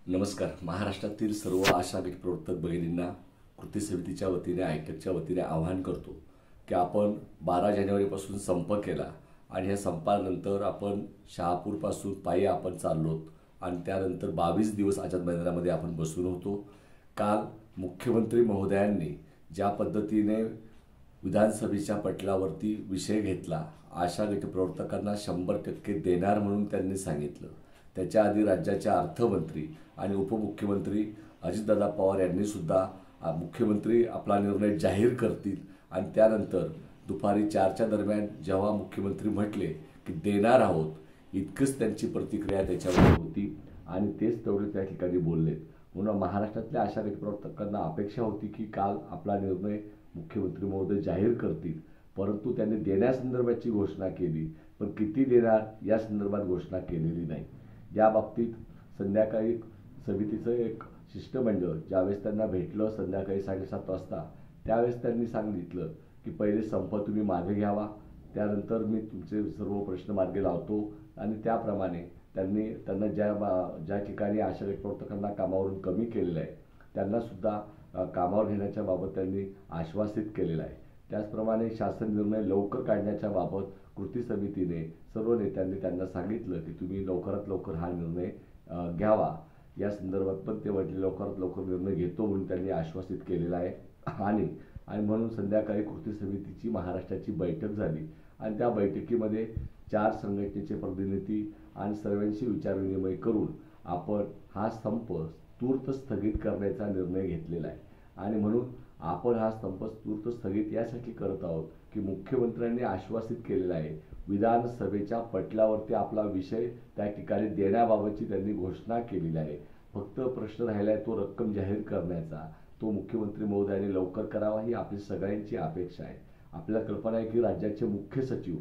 नमस्कार. महाराष्ट्रातील सर्व आशा गट प्रवर्तक भगिनींना कृती समितीच्या वतीने आयटकच्या वतीने आवाहन करतो की आपण 12 जानेवारीपासून संप केला आणि या संपानंतर आपण शहापूरपासून पायी आपण चाललोत आणि त्यानंतर 22 दिवस आझाद मैदानामध्ये आपण बसून होतो. काल मुख्यमंत्री महोदयांनी ज्या पद्धतीने विधानसभेच्या पटलावरती विषय घेतला, आशा गट प्रवर्तकांना 100% देणार म्हणून त्यांनी सांगितलं. त्याच्या आधी राज्याचे अर्थमंत्री आणि उपमुख्यमंत्री अजितदादा पवार यांनी सुद्धा मुख्यमंत्री आपला निर्णय जाहीर करतील आणि त्यानंतर दुपारी 4च्या दरम्यान जेव्हा मुख्यमंत्री म्हटले की देणार आहोत, इतकंच त्यांची प्रतिक्रिया त्याच्यावर होती आणि तेच तेवढे त्या ठिकाणी बोललेत. म्हणून महाराष्ट्रातल्या आशा गट प्रवर्तकांना अपेक्षा होती की काल आपला निर्णय मुख्यमंत्री महोदय जाहीर करतील, परंतु त्यांनी देण्यासंदर्भाची घोषणा केली, पण किती देणार या संदर्भात घोषणा केलेली नाही. या बाबतीत संध्याकाळी समितीचं एक शिष्टमंडळ ज्यावेळेस त्यांना भेटलं संध्याकाळी 7:30 वाजता, त्यावेळेस त्यांनी सांगितलं की पहिले संप तुम्ही मागे घ्यावा, त्यानंतर मी तुमचे सर्व प्रश्न मार्गी लावतो आणि त्याप्रमाणे त्यांना ज्या ठिकाणी आशा गट प्रवर्तकांना कामावरून कमी केलेलं आहे त्यांना सुद्धा कामावर घेण्याच्या बाबत त्यांनी आश्वासित केलेलं आहे. त्याचप्रमाणे शासन निर्णय लवकर काढण्याच्या बाबत कृती समितीने सर्व नेत्यांनी त्यांना सांगितलं की तुम्ही लवकरात लवकर हा निर्णय घ्यावा. या संदर्भात पण ते म्हटले लवकरात लवकर निर्णय घेतो म्हणून त्यांनी आश्वासित केलेला आहे. आणि म्हणून संध्याकाळी कृती समितीची महाराष्ट्राची बैठक झाली आणि त्या बैठकीमध्ये 4 संघटनेचे प्रतिनिधी आणि सर्वांशी विचारविनिमय करून आपण हा संप तूर्त स्थगित करण्याचा निर्णय घेतलेला आहे. आणि म्हणून आपण हा संप तूर्त स्थगित यासाठी करत आहोत की मुख्यमंत्र्यांनी आश्वासित केलेलं आहे, विधानसभेच्या पटलावरती आपला विषय त्या ठिकाणी देण्याबाबतची त्यांनी घोषणा केलेली आहे. फक्त प्रश्न राहिला आहे तो रक्कम जाहीर करण्याचा. तो मुख्यमंत्री महोदयांनी लवकर करावा ही आपली सगळ्यांची अपेक्षा आहे. आपल्याला कल्पना आहे की राज्याचे मुख्य सचिव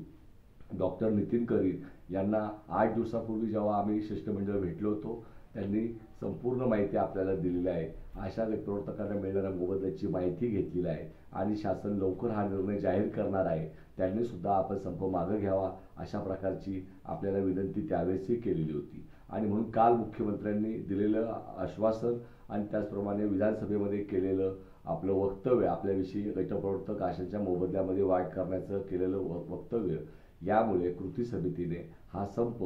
डॉक्टर नितीन करीर यांना 8 दिवसापूर्वी जेव्हा आम्ही शिष्टमंडळ भेटलो होतो त्यांनी संपूर्ण माहिती आपल्याला दिलेली आहे. आशा गट प्रवर्तकांना मिळणाऱ्या मोबदल्याची माहिती घेतलेली आहे आणि शासन लवकर हा निर्णय जाहीर करणार आहे. त्यांनी सुद्धा आपण संप मागे घ्यावा अशा प्रकारची आपल्याला विनंती त्यावेळेसही केलेली होती. आणि म्हणून काल मुख्यमंत्र्यांनी दिलेलं आश्वासन आणि त्याचप्रमाणे विधानसभेमध्ये केलेलं आपलं वक्तव्य, आपल्याविषयी गटप्रवर्तक आशाच्या मोबदल्यामध्ये वाढ करण्याचं केलेलं वक्तव्य, यामुळे कृती समितीने हा संप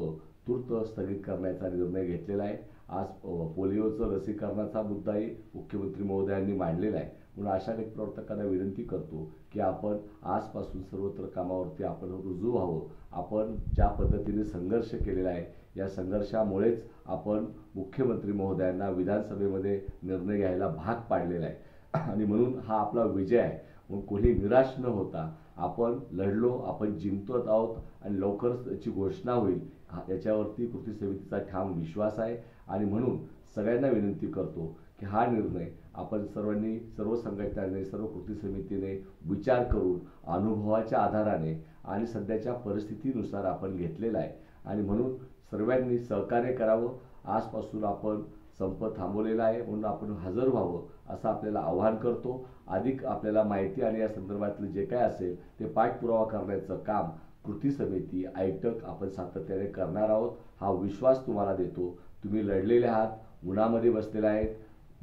तूर्त स्थगित करण्याचा निर्णय घेतलेला आहे. आज पोलिओचं लसीकरणाचा मुद्दाही मुख्यमंत्री महोदयांनी मांडलेला आहे. म्हणून आशा गट प्रवर्तकांना विनंती करतो की आपण आजपासून सर्वत्र कामावरती आपण रुजू व्हावं. आपण ज्या पद्धतीने संघर्ष केलेला आहे या संघर्षामुळेच आपण मुख्यमंत्री महोदयांना विधानसभेमध्ये निर्णय घ्यायला भाग पाडलेला आहे आणि म्हणून हा आपला विजय आहे. म्हणून कोणी निराश न होता आपण लढलो, आपण जिंकतो आहोत आणि लवकरच त्याची घोषणा होईल याच्यावरती कृती समितीचा ठाम विश्वास आहे. आणि म्हणून सगळ्यांना विनंती करतो की हा निर्णय आपण सर्वांनी, सर्व संघटनांनी, सर्व कृती समितीने विचार करून अनुभवाच्या आधाराने आणि सध्याच्या परिस्थितीनुसार आपण घेतलेला आहे. आणि म्हणून सर्वांनी सहकार्य करावं. आजपासून आपण संप थांबवलेला आहे म्हणून आपण हजर व्हावं असं आपल्याला आवाहन करतो. अधिक आपल्याला माहिती आणि या संदर्भातलं जे काय असेल ते पाठपुरावा करण्याचं काम कृती समिती आयटक आपण सातत्याने करणार आहोत. हा विश्वास तुम्हाला देतो. तुम्ही लढलेले आहात, उन्हामध्ये बसलेले आहेत,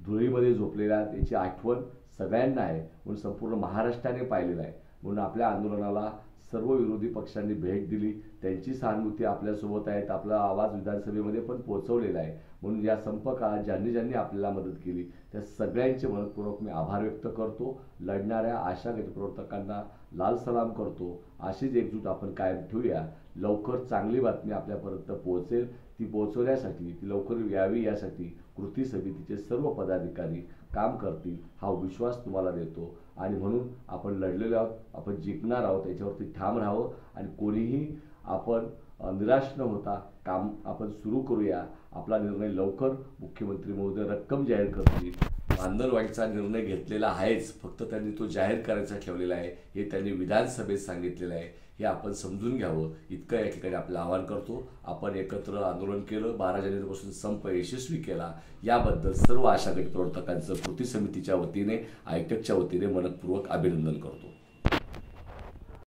धुळीमध्ये झोपलेले आहात, याची आठवण सगळ्यांना आहे. म्हणून संपूर्ण महाराष्ट्राने पाहिलेलं आहे. म्हणून आपल्या आंदोलनाला सर्व विरोधी पक्षांनी भेट दिली, त्यांची सहानुभूती आपल्यासोबत आहेत. आपला आवाज विधानसभेमध्ये पण पोहोचवलेला आहे. म्हणून या संप काळात ज्यांनी आपल्याला मदत केली त्या सगळ्यांचे मनपूर्वक मी आभार व्यक्त करतो. लढणाऱ्या आशा गट प्रवर्तकांना लाल सलाम करतो. अशीच एकजूट आपण कायम ठेवूया. लवकर चांगली बातमी आपल्यापर्यंत पोहोचेल, ती पोहोचवण्यासाठी, ती लवकर यावी यासाठी कृती समितीचे सर्व पदाधिकारी काम करतील हा विश्वास तुम्हाला देतो. आणि म्हणून आपण लढलेलो आहोत, आपण जिंकणार आहोत, याच्यावरती ठाम राहावं आणि कोणीही आपण निराश न होता काम आपण सुरू करूया. आपला निर्णय लवकर मुख्यमंत्री महोदय रक्कम जाहीर करतील. मानधनवाढीचा निर्णय घेतलेला आहेच, फक्त त्यांनी तो जाहीर करायचा ठेवलेला आहे हे त्यांनी विधानसभेत सांगितलेलं आहे. हे आपण समजून घ्यावं इतकं या ठिकाणी आपलं आवाहन करतो. आपण एकत्र आंदोलन केलं, 12 जानेवारीपासून संप यशस्वी केला, याबद्दल सर्व आशा गट प्रवर्तकांचं कृती समितीच्या वतीने आयटकच्या वतीने मनपूर्वक अभिनंदन करतो.